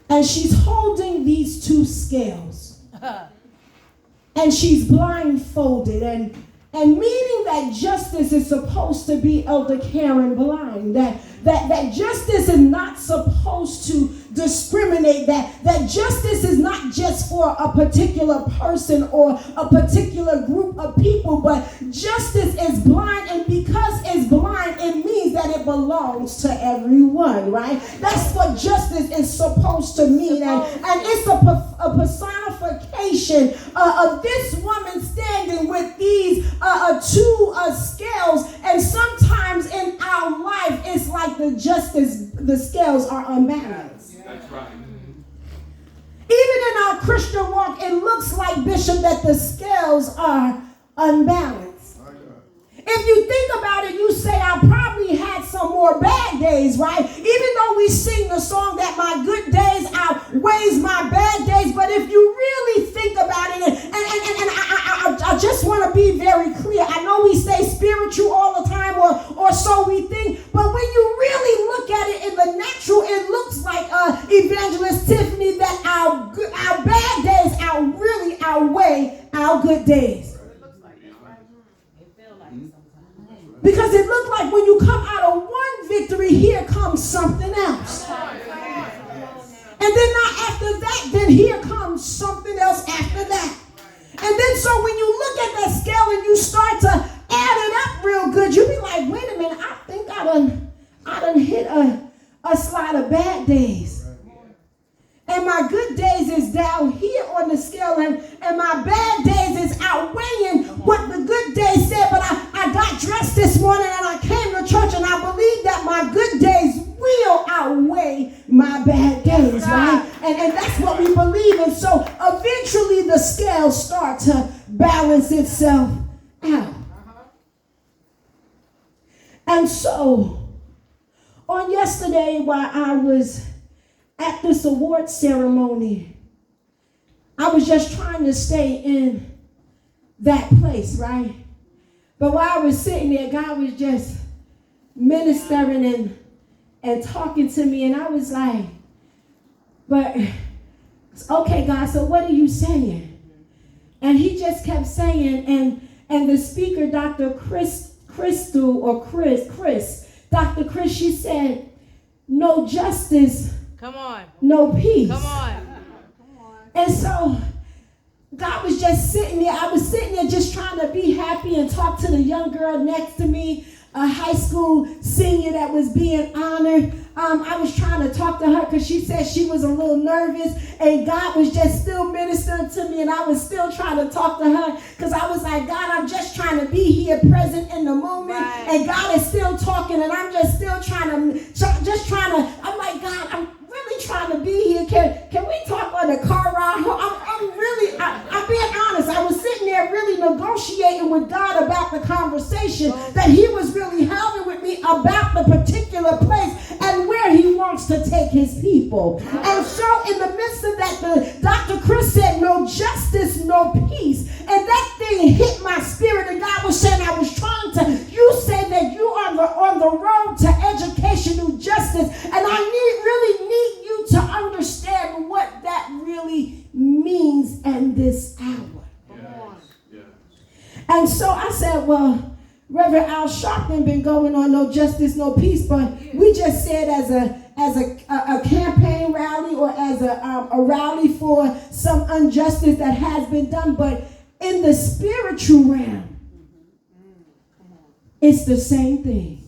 And she's holding these two scales. And she's blindfolded. And meaning that justice is supposed to be, Elder Karen, blind. That justice is not supposed to discriminate. That justice is not just for a particular person or a particular group of people, but justice is blind, and because it's blind, it means that it belongs to everyone, right? That's what justice is supposed to mean, and it's a personification of this woman standing with these two scales, and sometimes in our life, it's like the scales are unbalanced. That's right. Even in our Christian walk, it looks like, Bishop, that the scales are unbalanced. If you think about it, you say, I probably had some more bad days, right? Even though we sing the song that my good days outweighs my bad days, but if you really think about it, and I just want to be very clear. I know we say spiritual all the time, or so we think, but when you really look at it in the natural, it looks like Evangelist Tiffany, that our bad days really outweigh our good days. Because it looked like when you come out of one victory, here comes something else. And then not after that, then here comes something else after that. And then so when you look at that scale and you start to add it up real good, you be like, wait a minute, I think I done hit a slide of bad days. And my good days is down here on the scale, and my bad days is outweighing what the good days said. But I got dressed this morning and I came to church, and I believe that my good days will outweigh my bad days, right? And that's what we believe. And so eventually the scales start to balance itself out. And so on yesterday, while I was at this award ceremony, I was just trying to stay in that place, right? But while I was sitting there, God was just ministering and talking to me, and I was like, but, okay, God, so what are you saying? And he just kept saying, and the speaker, Dr. Chris, Dr. Chris, she said, no justice, come on, no peace. Come on. And so God was just sitting there. I was sitting there just trying to be happy and talk to the young girl next to me, a high school senior that was being honored. I was trying to talk to her because she said she was a little nervous, and God was just still ministering to me, and I was still trying to talk to her because I was like, God, I'm just trying to be here present in the moment, right. And God is still talking, and I'm just still trying to, I'm like, God, I'm really trying to be here. Can we talk on the car ride? I'm being honest. I was sitting there really negotiating with God about the conversation that he was really having with me about the particular place and where he wants to take his people. And so in the midst of that, Dr. Chris said, no justice, no peace. And that thing hit my spirit, and God was saying, I was trying to, you say that you are on the road to educational justice, and I really need you to understand what that really means in this hour. Yes. And so I said, well, Reverend Al Sharpton been going on no justice, no peace, but we just said as a campaign rally or as a rally for some injustice that has been done, but in the spiritual realm, it's the same thing.